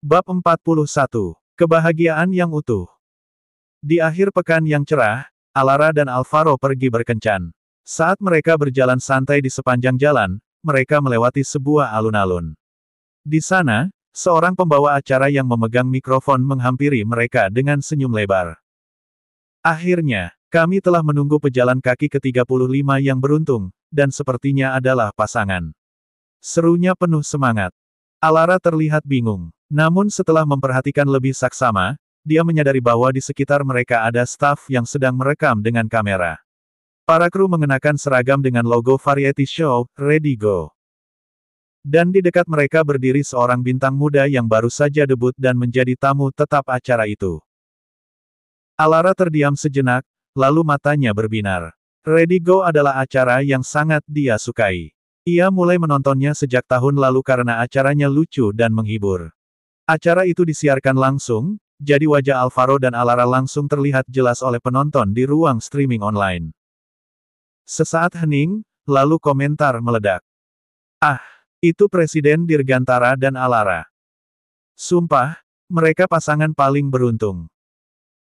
Bab 41. Kebahagiaan yang utuh. Di akhir pekan yang cerah, Alara dan Alvaro pergi berkencan. Saat mereka berjalan santai di sepanjang jalan, mereka melewati sebuah alun-alun. Di sana, seorang pembawa acara yang memegang mikrofon menghampiri mereka dengan senyum lebar. Akhirnya, kami telah menunggu pejalan kaki ke-35 yang beruntung, dan sepertinya adalah pasangan. Serunya penuh semangat. Alara terlihat bingung. Namun setelah memperhatikan lebih saksama, dia menyadari bahwa di sekitar mereka ada staf yang sedang merekam dengan kamera. Para kru mengenakan seragam dengan logo variety show, Ready Go. Dan di dekat mereka berdiri seorang bintang muda yang baru saja debut dan menjadi tamu tetap acara itu. Alara terdiam sejenak, lalu matanya berbinar. Ready Go adalah acara yang sangat dia sukai. Ia mulai menontonnya sejak tahun lalu karena acaranya lucu dan menghibur. Acara itu disiarkan langsung, jadi wajah Alvaro dan Alara langsung terlihat jelas oleh penonton di ruang streaming online. Sesaat hening, lalu komentar meledak. Ah, itu Presiden Dirgantara dan Alara. Sumpah, mereka pasangan paling beruntung.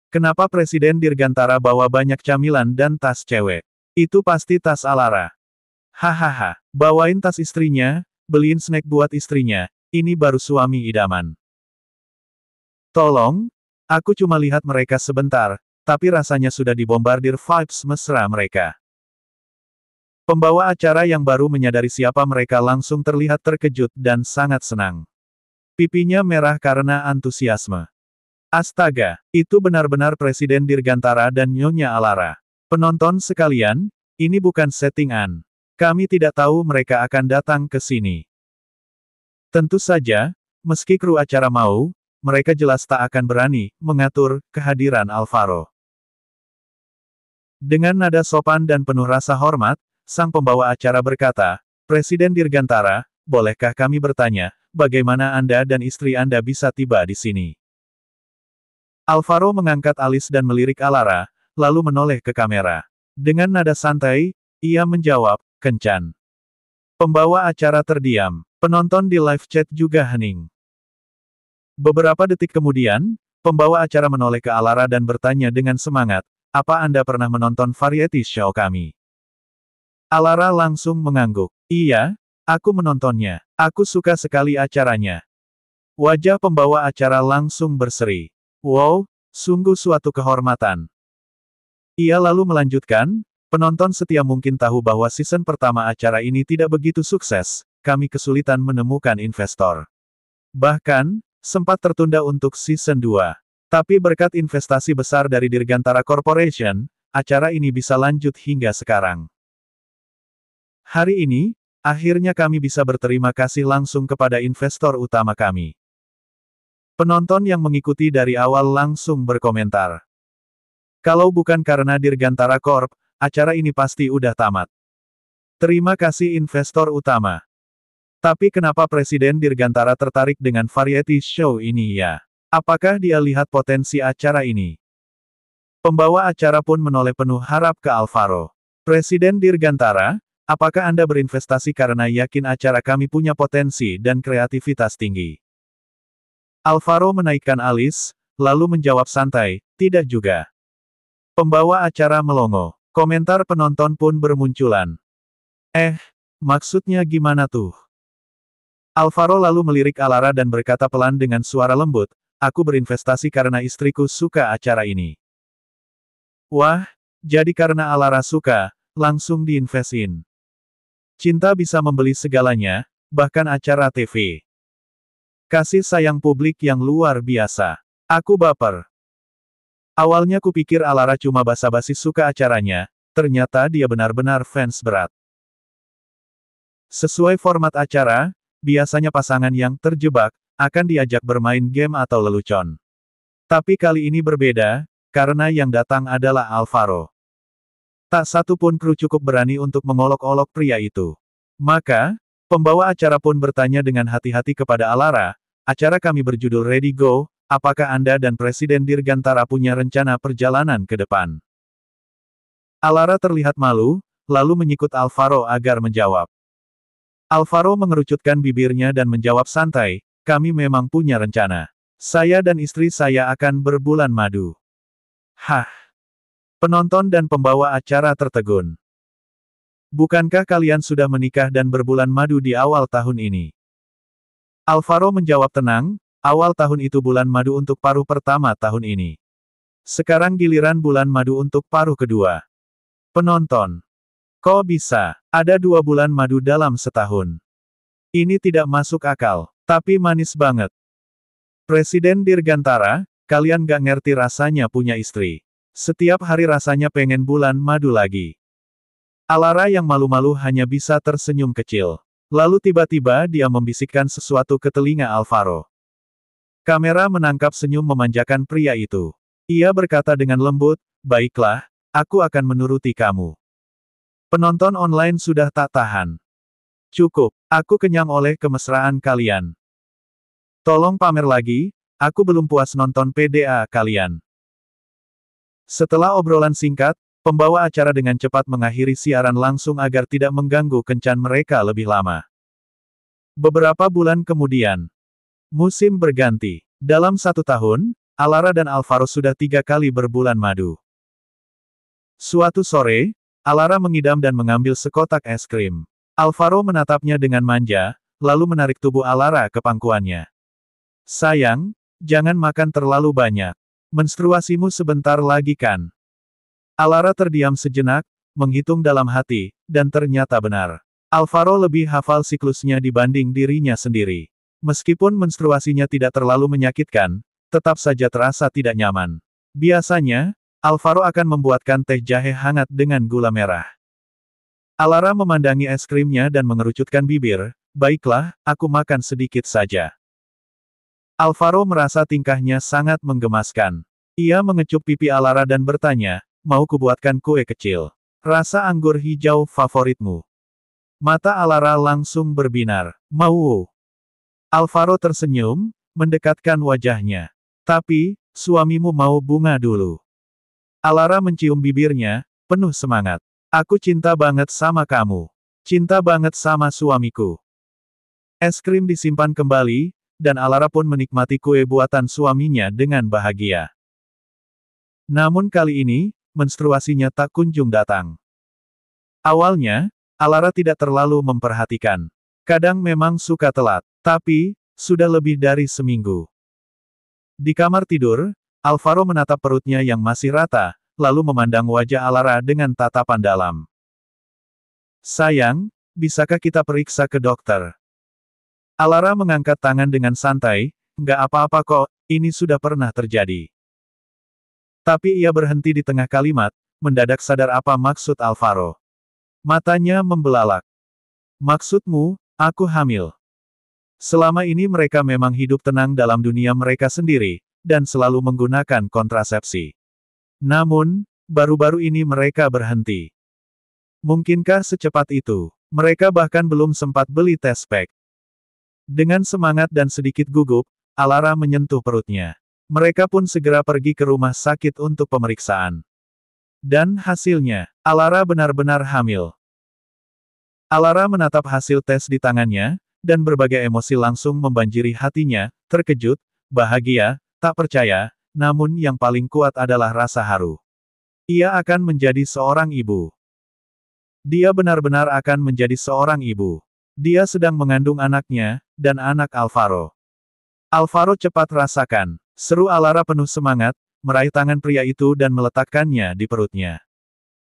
Kenapa Presiden Dirgantara bawa banyak camilan dan tas cewek? Itu pasti tas Alara. Hahaha, bawain tas istrinya, beliin snack buat istrinya, ini baru suami idaman. Tolong, aku cuma lihat mereka sebentar, tapi rasanya sudah dibombardir vibes mesra mereka. Pembawa acara yang baru menyadari siapa mereka langsung terlihat terkejut dan sangat senang. Pipinya merah karena antusiasme. Astaga, itu benar-benar Presiden Dirgantara dan Nyonya Alara. Penonton sekalian, ini bukan settingan. Kami tidak tahu mereka akan datang ke sini. Tentu saja, meski kru acara mau, mereka jelas tak akan berani mengatur kehadiran Alvaro. Dengan nada sopan dan penuh rasa hormat, sang pembawa acara berkata, "Presiden Dirgantara, bolehkah kami bertanya, bagaimana Anda dan istri Anda bisa tiba di sini?" Alvaro mengangkat alis dan melirik Alara, lalu menoleh ke kamera. Dengan nada santai, ia menjawab, "Kencan." Pembawa acara terdiam. Penonton di live chat juga hening. Beberapa detik kemudian, pembawa acara menoleh ke Alara dan bertanya dengan semangat, "Apa Anda pernah menonton variety show kami?" Alara langsung mengangguk. "Iya, aku menontonnya. Aku suka sekali acaranya." Wajah pembawa acara langsung berseri. "Wow, sungguh suatu kehormatan." Ia lalu melanjutkan, "Penonton setia mungkin tahu bahwa season pertama acara ini tidak begitu sukses, kami kesulitan menemukan investor. Bahkan, sempat tertunda untuk season 2. Tapi berkat investasi besar dari Dirgantara Corporation, acara ini bisa lanjut hingga sekarang. Hari ini, akhirnya kami bisa berterima kasih langsung kepada investor utama kami." Penonton yang mengikuti dari awal langsung berkomentar. Kalau bukan karena Dirgantara Corp, acara ini pasti udah tamat. Terima kasih investor utama. Tapi kenapa Presiden Dirgantara tertarik dengan variety show ini ya? Apakah dia lihat potensi acara ini? Pembawa acara pun menoleh penuh harap ke Alvaro. "Presiden Dirgantara, apakah Anda berinvestasi karena yakin acara kami punya potensi dan kreativitas tinggi?" Alvaro menaikkan alis, lalu menjawab santai, "Tidak juga." Pembawa acara melongo. Komentar penonton pun bermunculan. Maksudnya gimana tuh?" Alvaro lalu melirik Alara dan berkata pelan dengan suara lembut, "Aku berinvestasi karena istriku suka acara ini." Wah, jadi karena Alara suka, langsung diinvestin. Cinta bisa membeli segalanya, bahkan acara TV. Kasih sayang publik yang luar biasa. Aku baper. Awalnya kupikir Alara cuma basa-basi suka acaranya, ternyata dia benar-benar fans berat. Sesuai format acara, biasanya pasangan yang terjebak akan diajak bermain game atau lelucon. Tapi kali ini berbeda, karena yang datang adalah Alvaro. Tak satu pun kru cukup berani untuk mengolok-olok pria itu. Maka, pembawa acara pun bertanya dengan hati-hati kepada Alara, "Acara kami berjudul Ready Go, apakah Anda dan Presiden Dirgantara punya rencana perjalanan ke depan?" Alara terlihat malu, lalu menyikut Alvaro agar menjawab. Alvaro mengerucutkan bibirnya dan menjawab santai, kami memang punya rencana. Saya dan istri saya akan berbulan madu. Hah? Penonton dan pembawa acara tertegun. Bukankah kalian sudah menikah dan berbulan madu di awal tahun ini? Alvaro menjawab tenang, awal tahun itu bulan madu untuk paruh pertama tahun ini. Sekarang giliran bulan madu untuk paruh kedua. Penonton. Kok bisa? Ada 2 bulan madu dalam setahun. Ini tidak masuk akal, tapi manis banget. Presiden Dirgantara, kalian gak ngerti rasanya punya istri. Setiap hari rasanya pengen bulan madu lagi. Alara yang malu-malu hanya bisa tersenyum kecil. Lalu tiba-tiba dia membisikkan sesuatu ke telinga Alvaro. Kamera menangkap senyum memanjakan pria itu. Ia berkata dengan lembut, baiklah, aku akan menuruti kamu. Penonton online sudah tak tahan. Cukup, aku kenyang oleh kemesraan kalian. Tolong pamer lagi, aku belum puas nonton PDA kalian. Setelah obrolan singkat, pembawa acara dengan cepat mengakhiri siaran langsung agar tidak mengganggu kencan mereka lebih lama. Beberapa bulan kemudian, musim berganti. Dalam 1 tahun, Alara dan Alvaro sudah 3 kali berbulan madu. Suatu sore, Alara mengidam dan mengambil sekotak es krim. Alvaro menatapnya dengan manja, lalu menarik tubuh Alara ke pangkuannya. Sayang, jangan makan terlalu banyak. Menstruasimu sebentar lagi kan? Alara terdiam sejenak, menghitung dalam hati, dan ternyata benar. Alvaro lebih hafal siklusnya dibanding dirinya sendiri. Meskipun menstruasinya tidak terlalu menyakitkan, tetap saja terasa tidak nyaman. Biasanya, Alvaro akan membuatkan teh jahe hangat dengan gula merah. Alara memandangi es krimnya dan mengerucutkan bibir, baiklah, aku makan sedikit saja. Alvaro merasa tingkahnya sangat menggemaskan. Ia mengecup pipi Alara dan bertanya, mau kubuatkan kue kecil. Rasa anggur hijau favoritmu. Mata Alara langsung berbinar. Mau? Alvaro tersenyum, mendekatkan wajahnya. Tapi, suamimu mau bunga dulu. Alara mencium bibirnya, penuh semangat. Aku cinta banget sama kamu. Cinta banget sama suamiku. Es krim disimpan kembali, dan Alara pun menikmati kue buatan suaminya dengan bahagia. Namun kali ini, menstruasinya tak kunjung datang. Awalnya, Alara tidak terlalu memperhatikan. Kadang memang suka telat, tapi, sudah lebih dari seminggu. Di kamar tidur, Alvaro menatap perutnya yang masih rata, lalu memandang wajah Alara dengan tatapan dalam. Sayang, bisakah kita periksa ke dokter? Alara mengangkat tangan dengan santai, nggak apa-apa kok, ini sudah pernah terjadi. Tapi ia berhenti di tengah kalimat, mendadak sadar apa maksud Alvaro. Matanya membelalak. Maksudmu, aku hamil. Selama ini mereka memang hidup tenang dalam dunia mereka sendiri, dan selalu menggunakan kontrasepsi. Namun, baru-baru ini mereka berhenti. Mungkinkah secepat itu? Mereka bahkan belum sempat beli tes pack. Dengan semangat dan sedikit gugup, Alara menyentuh perutnya. Mereka pun segera pergi ke rumah sakit untuk pemeriksaan. Dan hasilnya, Alara benar-benar hamil. Alara menatap hasil tes di tangannya, dan berbagai emosi langsung membanjiri hatinya, terkejut, bahagia, tak percaya, namun yang paling kuat adalah rasa haru. Ia akan menjadi seorang ibu. Dia benar-benar akan menjadi seorang ibu. Dia sedang mengandung anaknya, dan anak Alvaro. Alvaro cepat rasakan, seru Alara penuh semangat, meraih tangan pria itu dan meletakkannya di perutnya.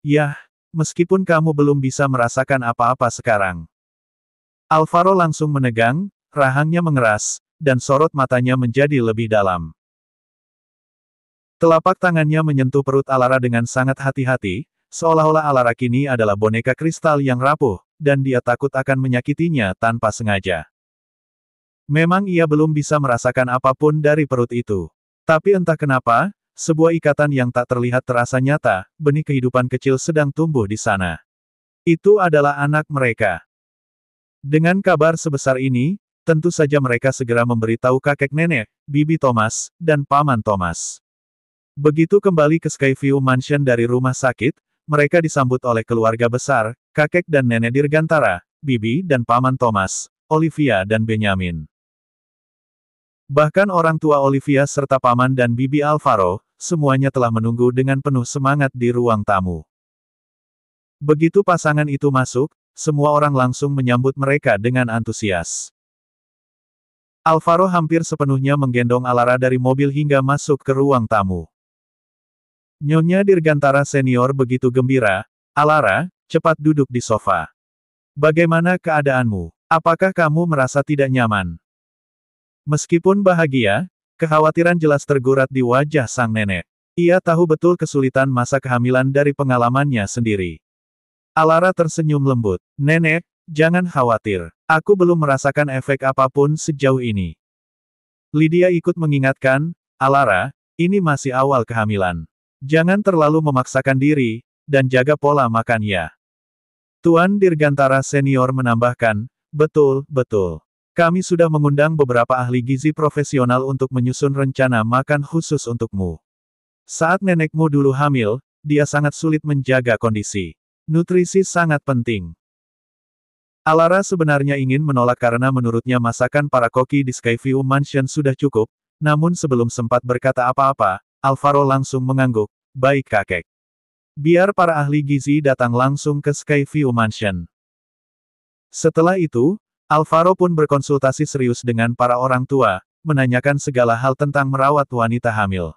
Yah, meskipun kamu belum bisa merasakan apa-apa sekarang. Alvaro langsung menegang, rahangnya mengeras, dan sorot matanya menjadi lebih dalam. Telapak tangannya menyentuh perut Alara dengan sangat hati-hati, seolah-olah Alara kini adalah boneka kristal yang rapuh, dan dia takut akan menyakitinya tanpa sengaja. Memang ia belum bisa merasakan apapun dari perut itu. Tapi entah kenapa, sebuah ikatan yang tak terlihat terasa nyata, benih kehidupan kecil sedang tumbuh di sana. Itu adalah anak mereka. Dengan kabar sebesar ini, tentu saja mereka segera memberitahu kakek nenek, Bibi Thomas, dan Paman Thomas. Begitu kembali ke Skyview Mansion dari rumah sakit, mereka disambut oleh keluarga besar, kakek dan nenek Dirgantara, Bibi dan Paman Thomas, Olivia dan Benjamin. Bahkan orang tua Olivia serta paman dan bibi Alvaro, semuanya telah menunggu dengan penuh semangat di ruang tamu. Begitu pasangan itu masuk, semua orang langsung menyambut mereka dengan antusias. Alvaro hampir sepenuhnya menggendong Alara dari mobil hingga masuk ke ruang tamu. Nyonya Dirgantara Senior begitu gembira, "Alara, cepat duduk di sofa. Bagaimana keadaanmu? Apakah kamu merasa tidak nyaman?" Meskipun bahagia, kekhawatiran jelas tergurat di wajah sang nenek. Ia tahu betul kesulitan masa kehamilan dari pengalamannya sendiri. Alara tersenyum lembut. "Nenek, jangan khawatir. Aku belum merasakan efek apapun sejauh ini." Lydia ikut mengingatkan, "Alara, ini masih awal kehamilan. Jangan terlalu memaksakan diri, dan jaga pola makan ya." Tuan Dirgantara Senior menambahkan, "Betul, betul. Kami sudah mengundang beberapa ahli gizi profesional untuk menyusun rencana makan khusus untukmu. Saat nenekmu dulu hamil, dia sangat sulit menjaga kondisi. Nutrisi sangat penting." Alara sebenarnya ingin menolak karena menurutnya masakan para koki di Skyview Mansion sudah cukup, namun sebelum sempat berkata apa-apa, Alvaro langsung mengangguk, "Baik kakek. Biar para ahli gizi datang langsung ke Skyview Mansion." Setelah itu, Alvaro pun berkonsultasi serius dengan para orang tua, menanyakan segala hal tentang merawat wanita hamil.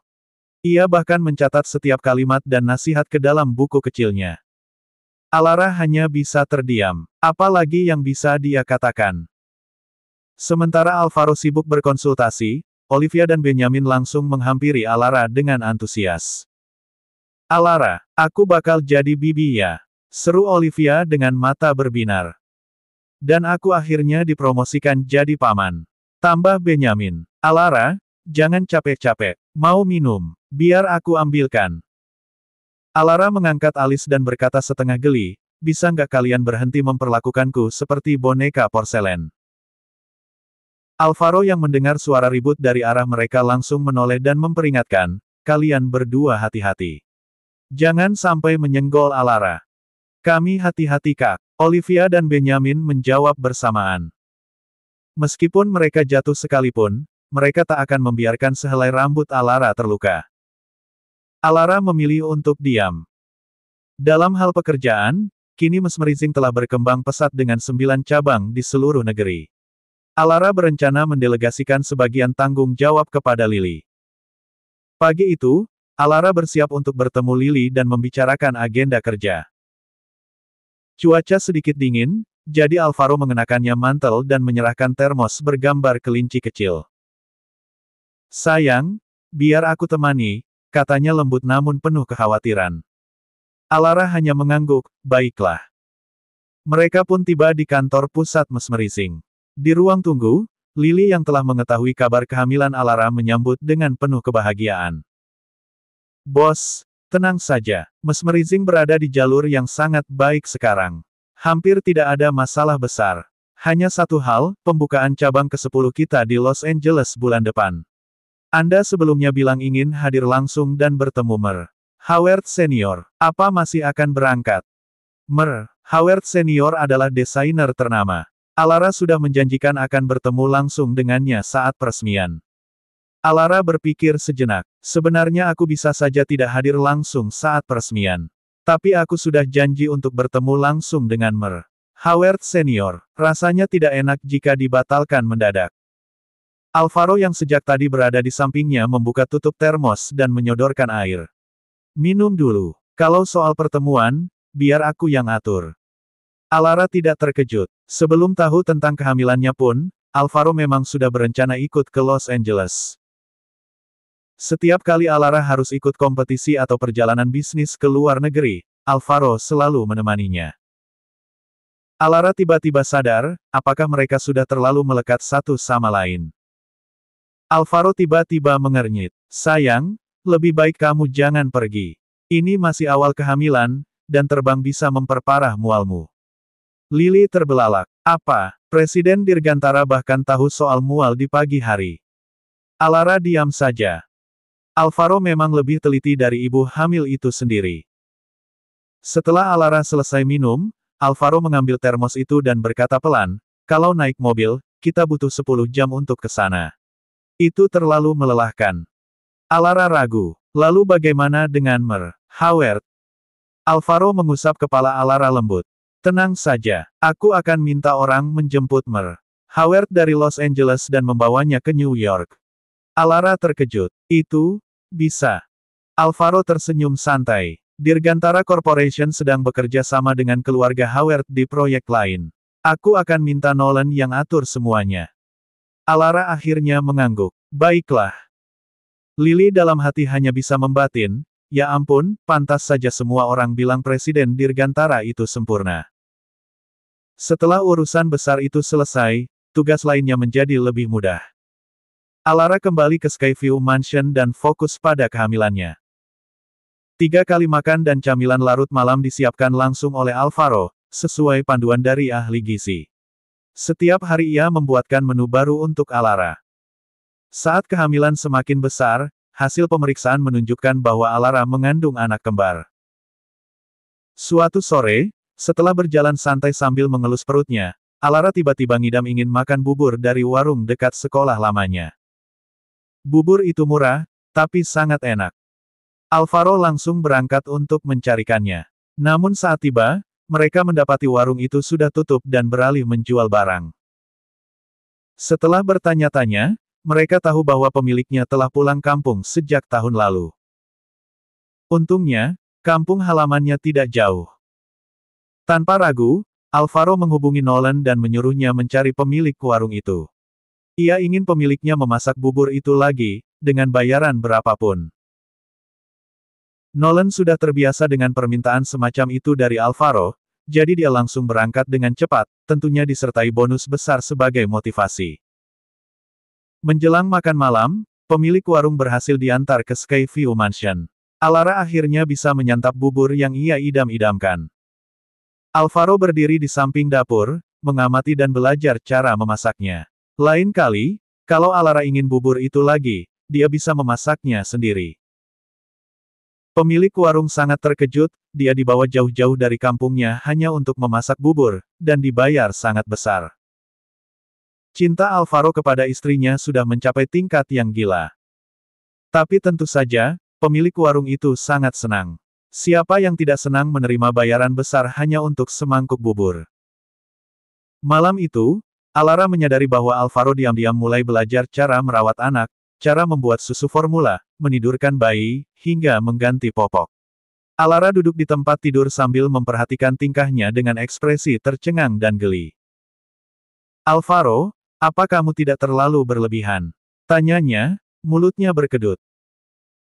Ia bahkan mencatat setiap kalimat dan nasihat ke dalam buku kecilnya. Alara hanya bisa terdiam. Apalagi yang bisa dia katakan? Sementara Alvaro sibuk berkonsultasi, Olivia dan Benjamin langsung menghampiri Alara dengan antusias. "Alara, aku bakal jadi bibi ya," seru Olivia dengan mata berbinar. "Dan aku akhirnya dipromosikan jadi paman," tambah Benjamin. "Alara, jangan capek-capek. Mau minum? Biar aku ambilkan." Alara mengangkat alis dan berkata setengah geli, "Bisa nggak kalian berhenti memperlakukanku seperti boneka porselen?" Alvaro yang mendengar suara ribut dari arah mereka langsung menoleh dan memperingatkan, "Kalian berdua hati-hati. Jangan sampai menyenggol Alara." "Kami hati-hati Kak," Olivia dan Benjamin menjawab bersamaan. Meskipun mereka jatuh sekalipun, mereka tak akan membiarkan sehelai rambut Alara terluka. Alara memilih untuk diam. Dalam hal pekerjaan, kini mesmerizing telah berkembang pesat dengan 9 cabang di seluruh negeri. Alara berencana mendelegasikan sebagian tanggung jawab kepada Lily. Pagi itu, Alara bersiap untuk bertemu Lily dan membicarakan agenda kerja. Cuaca sedikit dingin, jadi Alvaro mengenakannya mantel dan menyerahkan termos bergambar kelinci kecil. "Sayang, biar aku temani," katanya lembut namun penuh kekhawatiran. Alara hanya mengangguk, "Baiklah." Mereka pun tiba di kantor pusat Mesmerizing. Di ruang tunggu, Lily yang telah mengetahui kabar kehamilan Alara menyambut dengan penuh kebahagiaan. "Bos, tenang saja. Mesmerizing berada di jalur yang sangat baik sekarang. Hampir tidak ada masalah besar. Hanya satu hal, pembukaan cabang ke-10 kita di Los Angeles bulan depan. Anda sebelumnya bilang ingin hadir langsung dan bertemu Mer. Howard Senior. Apa masih akan berangkat?" Mer. Howard Senior adalah desainer ternama. Alara sudah menjanjikan akan bertemu langsung dengannya saat peresmian. Alara berpikir sejenak. "Sebenarnya aku bisa saja tidak hadir langsung saat peresmian. Tapi aku sudah janji untuk bertemu langsung dengan Mer. Howard Senior. Rasanya tidak enak jika dibatalkan mendadak." Alvaro yang sejak tadi berada di sampingnya membuka tutup termos dan menyodorkan air. "Minum dulu. Kalau soal pertemuan, biar aku yang atur." Alara tidak terkejut. Sebelum tahu tentang kehamilannya pun, Alvaro memang sudah berencana ikut ke Los Angeles. Setiap kali Alara harus ikut kompetisi atau perjalanan bisnis ke luar negeri, Alvaro selalu menemaninya. Alara tiba-tiba sadar, apakah mereka sudah terlalu melekat satu sama lain. Alvaro tiba-tiba mengernyit. "Sayang, lebih baik kamu jangan pergi. Ini masih awal kehamilan, dan terbang bisa memperparah mualmu." Lily terbelalak. Apa? Presiden Dirgantara bahkan tahu soal mual di pagi hari. Alara diam saja. Alvaro memang lebih teliti dari ibu hamil itu sendiri. Setelah Alara selesai minum, Alvaro mengambil termos itu dan berkata pelan, "Kalau naik mobil, kita butuh 10 jam untuk ke sana. Itu terlalu melelahkan. Alara ragu. Lalu bagaimana dengan Mer? Howard? Alvaro mengusap kepala Alara lembut. Tenang saja, aku akan minta orang menjemput Mer. Howard dari Los Angeles dan membawanya ke New York. Alara terkejut. Itu, bisa. Alvaro tersenyum santai. Dirgantara Corporation sedang bekerja sama dengan keluarga Howard di proyek lain. Aku akan minta Nolan yang atur semuanya. Alara akhirnya mengangguk. Baiklah. Lily dalam hati hanya bisa membatin, ya ampun, pantas saja semua orang bilang Presiden Dirgantara itu sempurna. Setelah urusan besar itu selesai, tugas lainnya menjadi lebih mudah. Alara kembali ke Skyview Mansion dan fokus pada kehamilannya. 3 kali makan dan camilan larut malam disiapkan langsung oleh Alvaro, sesuai panduan dari ahli gizi. Setiap hari ia membuatkan menu baru untuk Alara. Saat kehamilan semakin besar, hasil pemeriksaan menunjukkan bahwa Alara mengandung anak kembar. Suatu sore, setelah berjalan santai sambil mengelus perutnya, Alara tiba-tiba ngidam ingin makan bubur dari warung dekat sekolah lamanya. Bubur itu murah, tapi sangat enak. Alvaro langsung berangkat untuk mencarikannya. Namun saat tiba, mereka mendapati warung itu sudah tutup dan beralih menjual barang. Setelah bertanya-tanya, mereka tahu bahwa pemiliknya telah pulang kampung sejak tahun lalu. Untungnya, kampung halamannya tidak jauh. Tanpa ragu, Alvaro menghubungi Nolan dan menyuruhnya mencari pemilik warung itu. Ia ingin pemiliknya memasak bubur itu lagi, dengan bayaran berapapun. Nolan sudah terbiasa dengan permintaan semacam itu dari Alvaro, jadi dia langsung berangkat dengan cepat, tentunya disertai bonus besar sebagai motivasi. Menjelang makan malam, pemilik warung berhasil diantar ke Skyview Mansion. Alara akhirnya bisa menyantap bubur yang ia idam-idamkan. Alvaro berdiri di samping dapur, mengamati dan belajar cara memasaknya. Lain kali, kalau Alara ingin bubur itu lagi, dia bisa memasaknya sendiri. Pemilik warung sangat terkejut, dia dibawa jauh-jauh dari kampungnya hanya untuk memasak bubur, dan dibayar sangat besar. Cinta Alvaro kepada istrinya sudah mencapai tingkat yang gila. Tapi tentu saja, pemilik warung itu sangat senang. Siapa yang tidak senang menerima bayaran besar hanya untuk semangkuk bubur? Malam itu, Alara menyadari bahwa Alvaro diam-diam mulai belajar cara merawat anak, cara membuat susu formula, menidurkan bayi, hingga mengganti popok. Alara duduk di tempat tidur sambil memperhatikan tingkahnya dengan ekspresi tercengang dan geli. Alvaro, apa kamu tidak terlalu berlebihan? Tanyanya, mulutnya berkedut.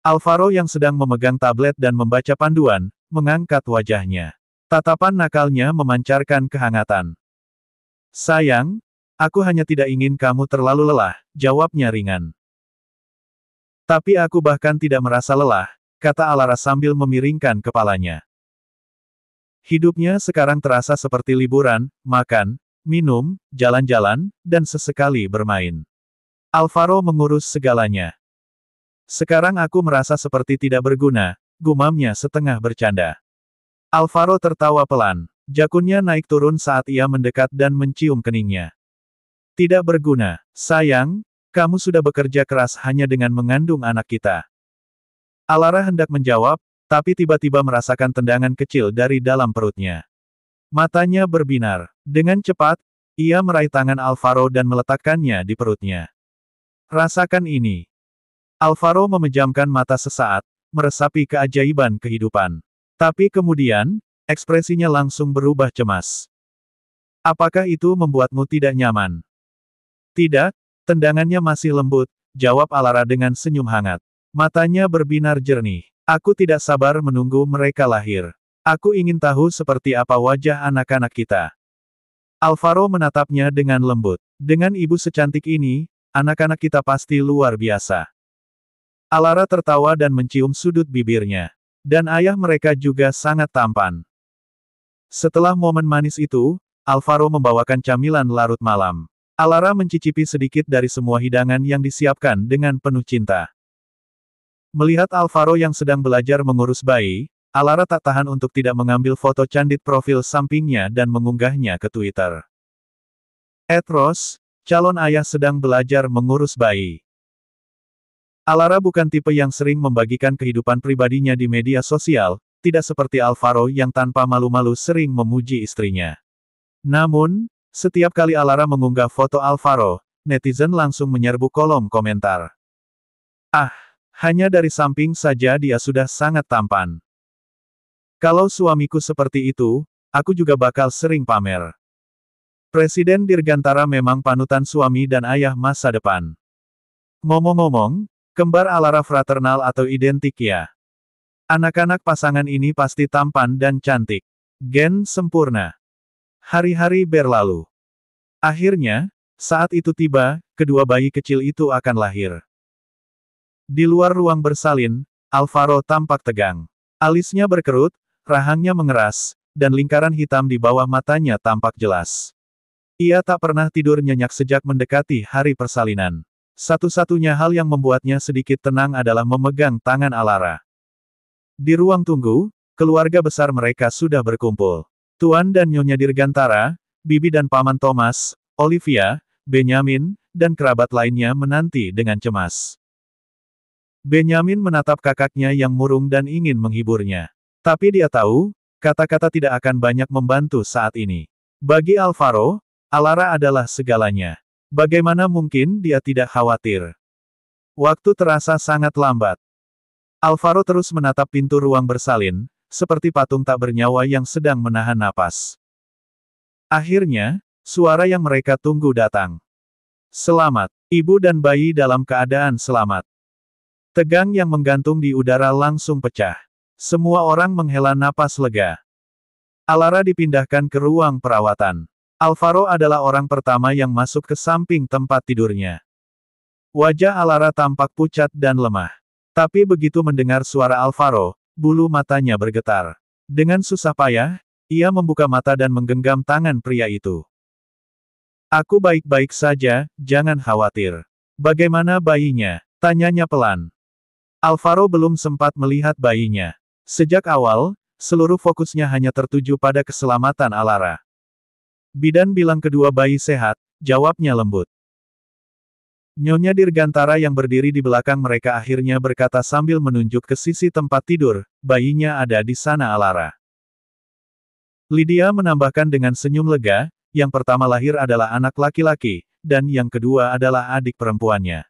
Alvaro yang sedang memegang tablet dan membaca panduan, mengangkat wajahnya. Tatapan nakalnya memancarkan kehangatan. Sayang, aku hanya tidak ingin kamu terlalu lelah, jawabnya ringan. Tapi aku bahkan tidak merasa lelah, kata Alara sambil memiringkan kepalanya. Hidupnya sekarang terasa seperti liburan, makan, minum, jalan-jalan, dan sesekali bermain. Alvaro mengurus segalanya. Sekarang aku merasa seperti tidak berguna, gumamnya setengah bercanda. Alvaro tertawa pelan. Jakunnya naik turun saat ia mendekat dan mencium keningnya. Tidak berguna, sayang, kamu sudah bekerja keras hanya dengan mengandung anak kita. Alara hendak menjawab, tapi tiba-tiba merasakan tendangan kecil dari dalam perutnya. Matanya berbinar. Dengan cepat, ia meraih tangan Alvaro dan meletakkannya di perutnya. Rasakan ini. Alvaro memejamkan mata sesaat, meresapi keajaiban kehidupan. Tapi kemudian, ekspresinya langsung berubah cemas. Apakah itu membuatmu tidak nyaman? Tidak, tendangannya masih lembut, jawab Alara dengan senyum hangat. Matanya berbinar jernih. Aku tidak sabar menunggu mereka lahir. Aku ingin tahu seperti apa wajah anak-anak kita. Alvaro menatapnya dengan lembut. Dengan ibu secantik ini, anak-anak kita pasti luar biasa. Alara tertawa dan mencium sudut bibirnya. Dan ayah mereka juga sangat tampan. Setelah momen manis itu, Alvaro membawakan camilan larut malam. Alara mencicipi sedikit dari semua hidangan yang disiapkan dengan penuh cinta. Melihat Alvaro yang sedang belajar mengurus bayi, Alara tak tahan untuk tidak mengambil foto candid profil sampingnya dan mengunggahnya ke Twitter. @Rose, calon ayah sedang belajar mengurus bayi. Alara bukan tipe yang sering membagikan kehidupan pribadinya di media sosial, tidak seperti Alvaro yang tanpa malu-malu sering memuji istrinya. Namun, setiap kali Alara mengunggah foto Alvaro, netizen langsung menyerbu kolom komentar. Ah, hanya dari samping saja dia sudah sangat tampan. Kalau suamiku seperti itu, aku juga bakal sering pamer. Presiden Dirgantara memang panutan suami dan ayah masa depan. Ngomong-ngomong, kembar Alara fraternal atau identik ya? Anak-anak pasangan ini pasti tampan dan cantik. Gen sempurna. Hari-hari berlalu. Akhirnya, saat itu tiba, kedua bayi kecil itu akan lahir. Di luar ruang bersalin, Alvaro tampak tegang. Alisnya berkerut, rahangnya mengeras, dan lingkaran hitam di bawah matanya tampak jelas. Ia tak pernah tidur nyenyak sejak mendekati hari persalinan. Satu-satunya hal yang membuatnya sedikit tenang adalah memegang tangan Alara. Di ruang tunggu, keluarga besar mereka sudah berkumpul. Tuan dan Nyonya Dirgantara, Bibi dan Paman Thomas, Olivia, Benyamin, dan kerabat lainnya menanti dengan cemas. Benyamin menatap kakaknya yang murung dan ingin menghiburnya. Tapi dia tahu, kata-kata tidak akan banyak membantu saat ini. Bagi Alvaro, Alara adalah segalanya. Bagaimana mungkin dia tidak khawatir? Waktu terasa sangat lambat. Alvaro terus menatap pintu ruang bersalin, seperti patung tak bernyawa yang sedang menahan napas. Akhirnya, suara yang mereka tunggu datang. Selamat, ibu dan bayi dalam keadaan selamat. Tegang yang menggantung di udara langsung pecah. Semua orang menghela napas lega. Alara dipindahkan ke ruang perawatan. Alvaro adalah orang pertama yang masuk ke samping tempat tidurnya. Wajah Alara tampak pucat dan lemah. Tapi begitu mendengar suara Alvaro, bulu matanya bergetar. Dengan susah payah, ia membuka mata dan menggenggam tangan pria itu. Aku baik-baik saja, jangan khawatir. Bagaimana bayinya? Tanyanya pelan. Alvaro belum sempat melihat bayinya. Sejak awal, seluruh fokusnya hanya tertuju pada keselamatan Alara. Bidan bilang kedua bayi sehat, jawabnya lembut. Nyonya Dirgantara yang berdiri di belakang mereka akhirnya berkata sambil menunjuk ke sisi tempat tidur, bayinya ada di sana Alara. Lydia menambahkan dengan senyum lega, yang pertama lahir adalah anak laki-laki, dan yang kedua adalah adik perempuannya.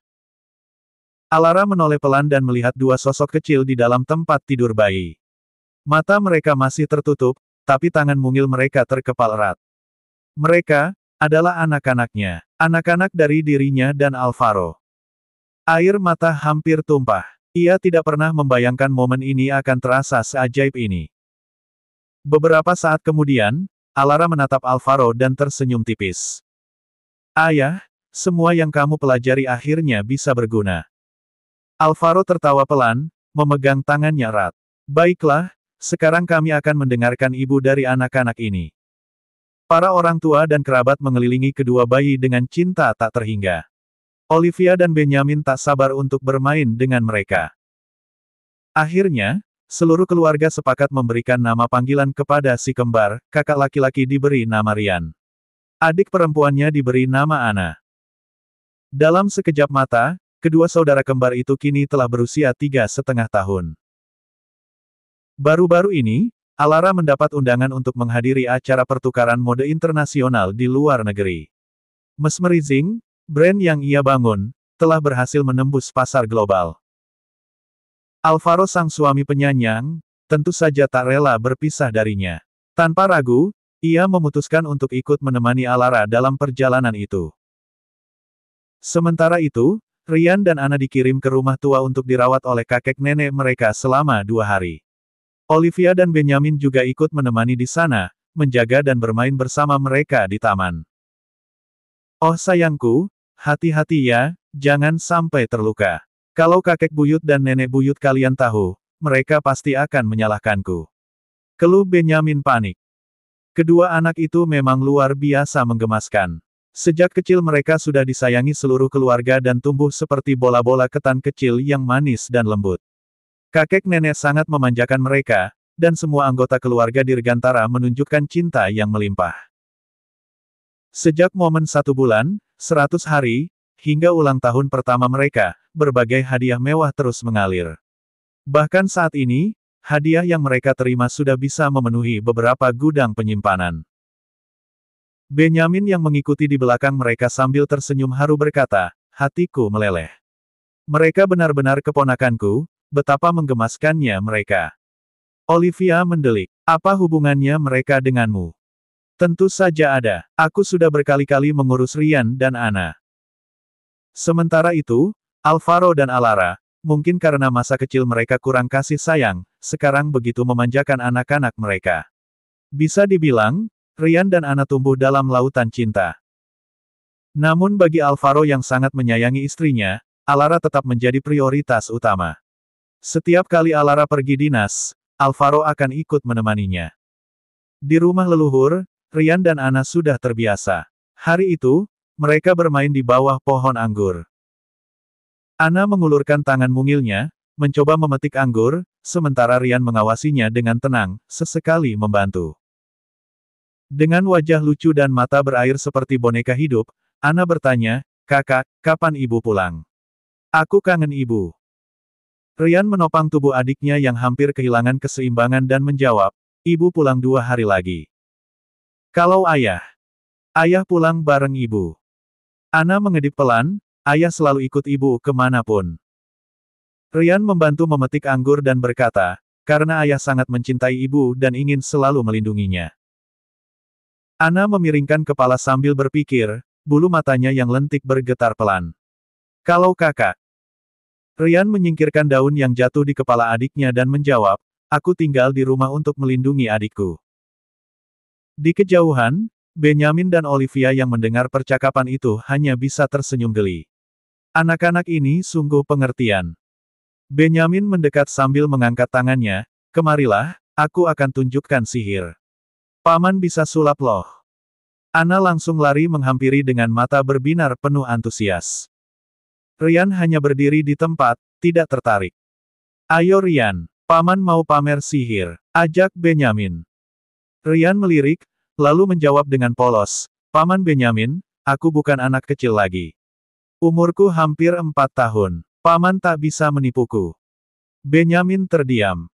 Alara menoleh pelan dan melihat dua sosok kecil di dalam tempat tidur bayi. Mata mereka masih tertutup, tapi tangan mungil mereka terkepal erat. Mereka adalah anak-anaknya, anak-anak dari dirinya dan Alvaro. Air mata hampir tumpah. Ia tidak pernah membayangkan momen ini akan terasa seajaib ini. Beberapa saat kemudian, Alara menatap Alvaro dan tersenyum tipis. Ayah, semua yang kamu pelajari akhirnya bisa berguna. Alvaro tertawa pelan, memegang tangannya erat. Baiklah, sekarang kami akan mendengarkan ibu dari anak-anak ini. Para orang tua dan kerabat mengelilingi kedua bayi dengan cinta tak terhingga. Olivia dan Benyamin tak sabar untuk bermain dengan mereka. Akhirnya, seluruh keluarga sepakat memberikan nama panggilan kepada si kembar, kakak laki-laki diberi nama Rian. Adik perempuannya diberi nama Ana. Dalam sekejap mata, kedua saudara kembar itu kini telah berusia 3,5 tahun. Baru-baru ini, Alara mendapat undangan untuk menghadiri acara pertukaran mode internasional di luar negeri. Mesmerizing, brand yang ia bangun, telah berhasil menembus pasar global. Alvaro sang suami penyayang, tentu saja tak rela berpisah darinya. Tanpa ragu, ia memutuskan untuk ikut menemani Alara dalam perjalanan itu. Sementara itu, Rian dan Ana dikirim ke rumah tua untuk dirawat oleh kakek nenek mereka selama 2 hari. Olivia dan Benyamin juga ikut menemani di sana, menjaga dan bermain bersama mereka di taman. Oh sayangku, hati-hati ya, jangan sampai terluka. Kalau kakek buyut dan nenek buyut kalian tahu, mereka pasti akan menyalahkanku. Keluh Benyamin panik. Kedua anak itu memang luar biasa menggemaskan. Sejak kecil mereka sudah disayangi seluruh keluarga dan tumbuh seperti bola-bola ketan kecil yang manis dan lembut. Kakek nenek sangat memanjakan mereka, dan semua anggota keluarga Dirgantara menunjukkan cinta yang melimpah. Sejak momen 1 bulan, 100 hari, hingga ulang tahun pertama mereka, berbagai hadiah mewah terus mengalir. Bahkan saat ini, hadiah yang mereka terima sudah bisa memenuhi beberapa gudang penyimpanan. Benyamin yang mengikuti di belakang mereka sambil tersenyum haru berkata, hatiku meleleh. Mereka benar-benar keponakanku, betapa menggemaskannya mereka. Olivia mendelik, apa hubungannya mereka denganmu? Tentu saja ada, aku sudah berkali-kali mengurus Ryan dan Anna. Sementara itu, Alvaro dan Alara, mungkin karena masa kecil mereka kurang kasih sayang, sekarang begitu memanjakan anak-anak mereka. Bisa dibilang, Ryan dan Anna tumbuh dalam lautan cinta. Namun bagi Alvaro yang sangat menyayangi istrinya, Alara tetap menjadi prioritas utama. Setiap kali Alara pergi dinas, Alvaro akan ikut menemaninya. Di rumah leluhur, Ryan dan Anna sudah terbiasa. Hari itu, mereka bermain di bawah pohon anggur. Anna mengulurkan tangan mungilnya, mencoba memetik anggur, sementara Ryan mengawasinya dengan tenang, sesekali membantu. Dengan wajah lucu dan mata berair seperti boneka hidup, Anna bertanya, kakak, kapan ibu pulang? Aku kangen ibu. Ryan menopang tubuh adiknya yang hampir kehilangan keseimbangan dan menjawab, ibu pulang 2 hari lagi. Kalau ayah? Ayah pulang bareng ibu. Anna mengedip pelan, ayah selalu ikut ibu kemanapun. Ryan membantu memetik anggur dan berkata, karena ayah sangat mencintai ibu dan ingin selalu melindunginya. Anna memiringkan kepala sambil berpikir, bulu matanya yang lentik bergetar pelan. Kalau kakak. Ryan menyingkirkan daun yang jatuh di kepala adiknya dan menjawab, aku tinggal di rumah untuk melindungi adikku. Di kejauhan, Benyamin dan Olivia yang mendengar percakapan itu hanya bisa tersenyum geli. Anak-anak ini sungguh pengertian. Benyamin mendekat sambil mengangkat tangannya, kemarilah, aku akan tunjukkan sihir. Paman bisa sulap loh. Anna langsung lari menghampiri dengan mata berbinar penuh antusias. Ryan hanya berdiri di tempat, tidak tertarik. Ayo Ryan, paman mau pamer sihir, ajak Benyamin. Ryan melirik, lalu menjawab dengan polos, Paman Benyamin, aku bukan anak kecil lagi. Umurku hampir 4 tahun. Paman tak bisa menipuku. Benyamin terdiam.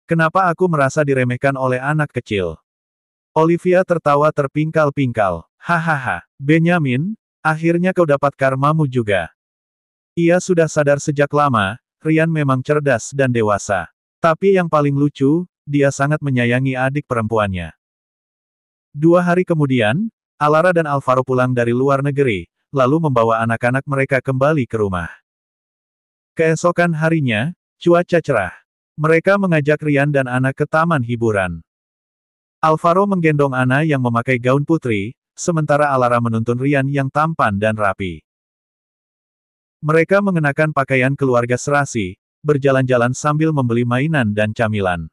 Kenapa aku merasa diremehkan oleh anak kecil? Olivia tertawa terpingkal-pingkal. Hahaha, Benyamin, akhirnya kau dapat karmamu juga. Ia sudah sadar sejak lama, Ryan memang cerdas dan dewasa. Tapi yang paling lucu, dia sangat menyayangi adik perempuannya. 2 hari kemudian, Alara dan Alvaro pulang dari luar negeri, lalu membawa anak-anak mereka kembali ke rumah. Keesokan harinya, cuaca cerah. Mereka mengajak Ryan dan Anna ke taman hiburan. Alvaro menggendong Anna yang memakai gaun putri, sementara Alara menuntun Ryan yang tampan dan rapi. Mereka mengenakan pakaian keluarga serasi, berjalan-jalan sambil membeli mainan dan camilan.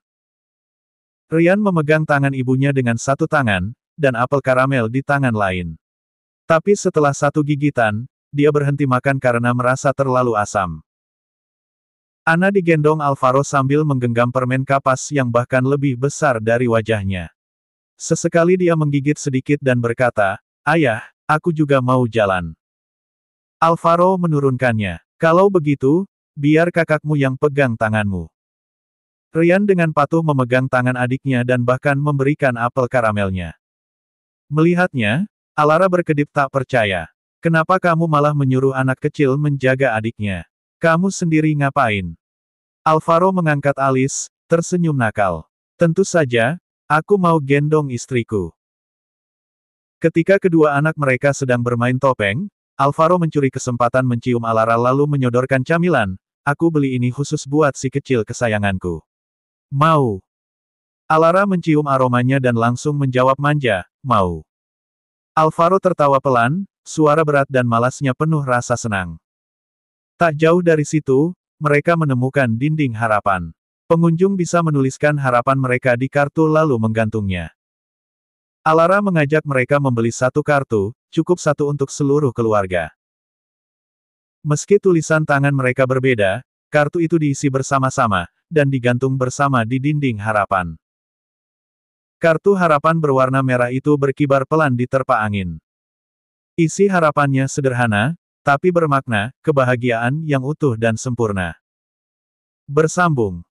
Ryan memegang tangan ibunya dengan satu tangan, dan apel karamel di tangan lain. Tapi setelah satu gigitan, dia berhenti makan karena merasa terlalu asam. Anna digendong Alvaro sambil menggenggam permen kapas yang bahkan lebih besar dari wajahnya. Sesekali dia menggigit sedikit dan berkata, ayah, aku juga mau jalan. Alvaro menurunkannya. Kalau begitu, biar kakakmu yang pegang tanganmu. Ryan dengan patuh memegang tangan adiknya dan bahkan memberikan apel karamelnya. Melihatnya, Alara berkedip tak percaya. Kenapa kamu malah menyuruh anak kecil menjaga adiknya? Kamu sendiri ngapain? Alvaro mengangkat alis, tersenyum nakal. Tentu saja, aku mau gendong istriku. Ketika kedua anak mereka sedang bermain topeng, Alvaro mencuri kesempatan mencium Alara lalu menyodorkan camilan, aku beli ini khusus buat si kecil kesayanganku. Mau. Alara mencium aromanya dan langsung menjawab manja, mau. Alvaro tertawa pelan, suara berat dan malasnya penuh rasa senang. Tak jauh dari situ, mereka menemukan dinding harapan. Pengunjung bisa menuliskan harapan mereka di kartu lalu menggantungnya. Alara mengajak mereka membeli satu kartu, cukup satu untuk seluruh keluarga. Meski tulisan tangan mereka berbeda, kartu itu diisi bersama-sama, dan digantung bersama di dinding harapan. Kartu harapan berwarna merah itu berkibar pelan di terpa angin. Isi harapannya sederhana, Tapi bermakna, kebahagiaan yang utuh dan sempurna. Bersambung.